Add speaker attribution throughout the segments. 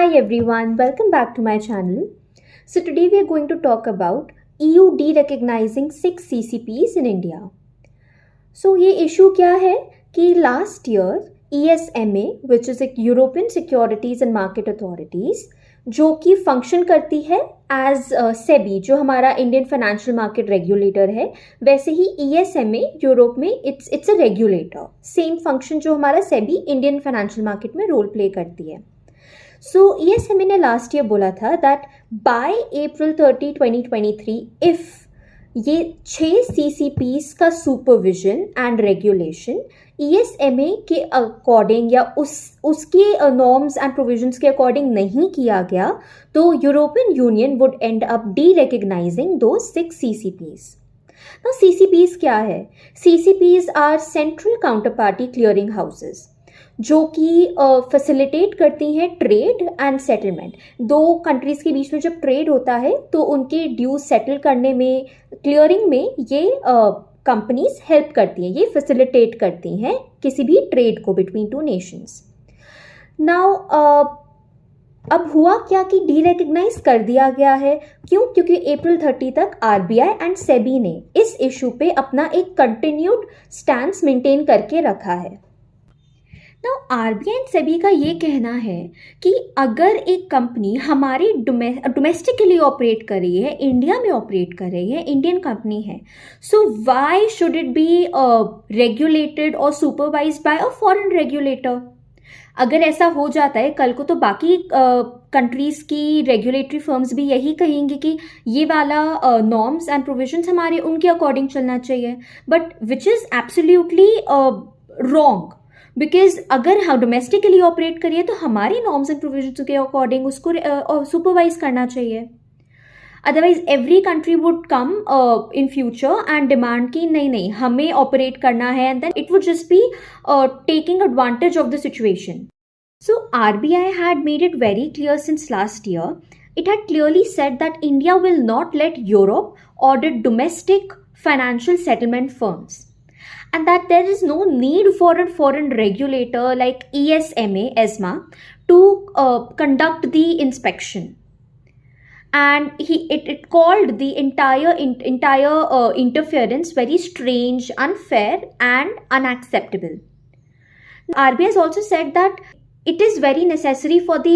Speaker 1: Hi everyone, welcome back to my channel. So today we are going to talk about EU de-recognizing 6 CCPs in India. So ये issue क्या है कि last year ESMA, which is a European Securities and Market Authorities, जो कि function करती है as SEBI, जो हमारा इंडियन फाइनेंशियल मार्केट रेगुलेटर है, वैसे ही ESMA यूरोप में it's a regulator, same function जो हमारा सेबी इंडियन फाइनेंशियल मार्केट में रोल प्ले करती है. सो ESMA ने लास्ट ईयर बोला था दैट बाय April 30, 2023 इफ ये 6 CCPs का सुपरविजन एंड रेगुलेशन ESMA के अकॉर्डिंग या उसके नॉर्म्स एंड प्रोविजंस के अकॉर्डिंग नहीं किया गया तो European Union would end up derecognising दो 6 CCPs. Now CCPs क्या है? CCPs are central counterparty clearing houses जो कि फैसिलिटेट करती हैं ट्रेड एंड सेटलमेंट. दो कंट्रीज़ के बीच में जब ट्रेड होता है तो उनके ड्यूज सेटल करने में, क्लियरिंग में ये कंपनीज हेल्प करती हैं, ये फैसिलिटेट करती हैं किसी भी ट्रेड को बिटवीन टू नेशंस. नाउ अब हुआ क्या कि डी-रिकग्नाइज कर दिया गया है. क्यों? क्योंकि April 30 तक RBI एंड सेबी ने इस इशू पे अपना एक कंटिन्यूड स्टैंस मेंटेन करके रखा है. RBI एंड सेबी का ये कहना है कि अगर एक कंपनी हमारी डोमेस्टिकली ऑपरेट कर रही है, इंडिया में ऑपरेट कर रही है, इंडियन कंपनी है, so why should it be regulated और supervised by a foreign regulator. अगर ऐसा हो जाता है कल को तो बाकी कंट्रीज़ की रेगुलेटरी फर्म्स भी यही कहेंगी कि ये वाला नॉर्म्स एंड प्रोविजंस हमारे उनके अकॉर्डिंग चलना चाहिए, but which is absolutely wrong. Because अगर हम डोमेस्टिकली ऑपरेट करिए तो हमारे नॉर्म्स एंड प्रोविजंस के अकॉर्डिंग उसको सुपरवाइज करना चाहिए. Otherwise every country would come in future and demand कि नहीं हमें ऑपरेट करना है, and then it would just be taking advantage of the situation. So RBI had made it very clear since last year. It had clearly said that India will not let Europe audit domestic financial settlement firms. And that there is no need for a foreign regulator like ESMA to conduct the inspection. And it called the entire interference very strange, unfair and unacceptable. RBI has also said that it is very necessary for the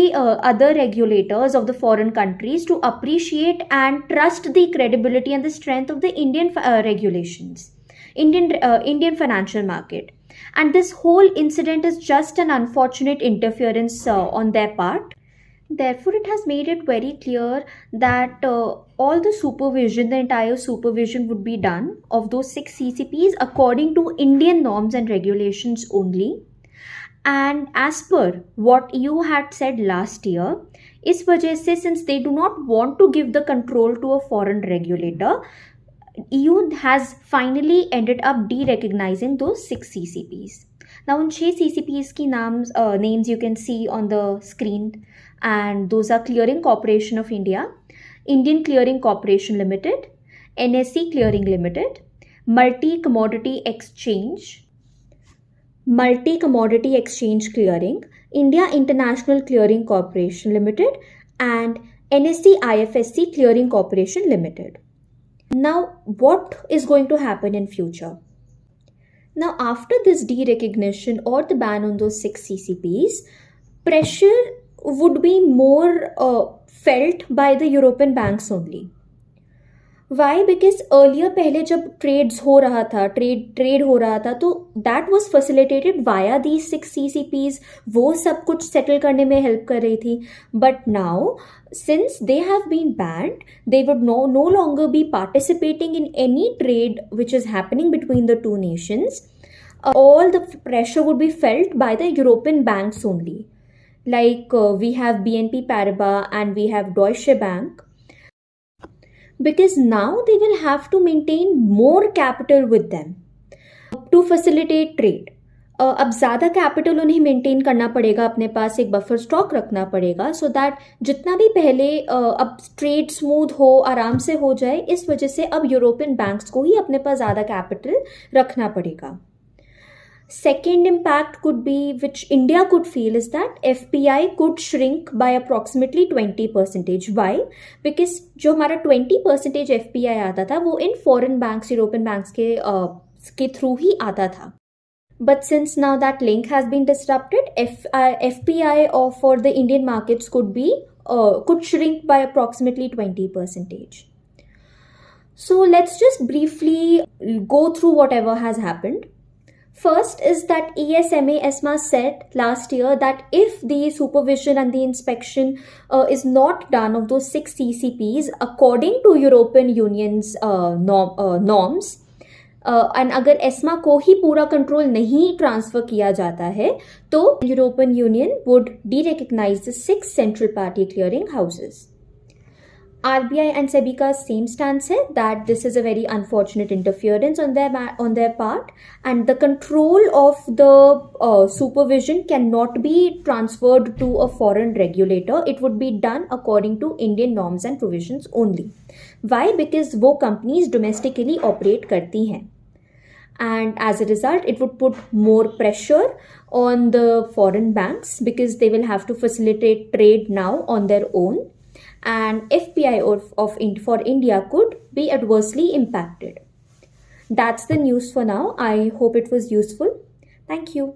Speaker 1: other regulators of the foreign countries to appreciate and trust the credibility and the strength of the Indian regulations. Indian financial market, and this whole incident is just an unfortunate interference on their part. Therefore, it has made it very clear that all the supervision, the entire supervision would be done of those 6 CCPs according to Indian norms and regulations only. And as per what EU had said last year, इस वजह से since they do not want to give the control to a foreign regulator, EU has finally ended up de-recognizing those 6 CCPs. Now, उन 6 CCPs की names you can see on the screen, and those are Clearing Corporation of India, Indian Clearing Corporation Limited, NSE Clearing Limited, Multi Commodity Exchange Clearing, India International Clearing Corporation Limited, and NSE IFSC Clearing Corporation Limited. Now, what is going to happen in future? Now, after this de-recognition or the ban on those 6 CCPs, pressure would be more felt by the European banks only. Why? Because earlier पहले जब trade हो रहा था तो that was facilitated via these 6 CCPs, वो सब कुछ settle करने में हेल्प कर रही थी. But now, since they have been banned, they would no longer be participating in any trade which is happening between the two nations. All the pressure would be felt by the European banks only. Like we have BNP Paribas and we have Deutsche Bank. Because now they will have to maintain more capital with them to facilitate trade. अब ज़्यादा capital उन्हें maintain करना पड़ेगा, अपने पास एक buffer stock रखना पड़ेगा, so that जितना भी पहले अब ट्रेड स्मूथ हो, आराम से हो जाए. इस वजह से अब यूरोपियन बैंक्स को ही अपने पास ज़्यादा कैपिटल रखना पड़ेगा. Second impact could be, which India could feel, is that FPI could shrink by approximately 20%. Why? Because जो हमारा 20% FPI आता था वो इन foreign banks, European banks के through ही आता था. But since now that link has been disrupted, FPI for the Indian markets could shrink by approximately 20%. So let's just briefly go through whatever has happened. First is that ESMA said last year that if the supervision and the inspection is not done of those 6 CCPs according to European Union's norms, and अगर ESMA को ही पूरा control नहीं transfer किया जाता है तो European union would de-recognize the 6 central party clearing houses. RBI and SEBI का same stance है that this is a very unfortunate interference on their part, and the control of the supervision cannot be transferred to a foreign regulator. It would be done according to Indian norms and provisions only. Why? Because वो companies domestically operate करती हैं, and as a result it would put more pressure on the foreign banks because they will have to facilitate trade now on their own. And FPI for India could be adversely impacted. That's the news for now. I hope it was useful. Thank you.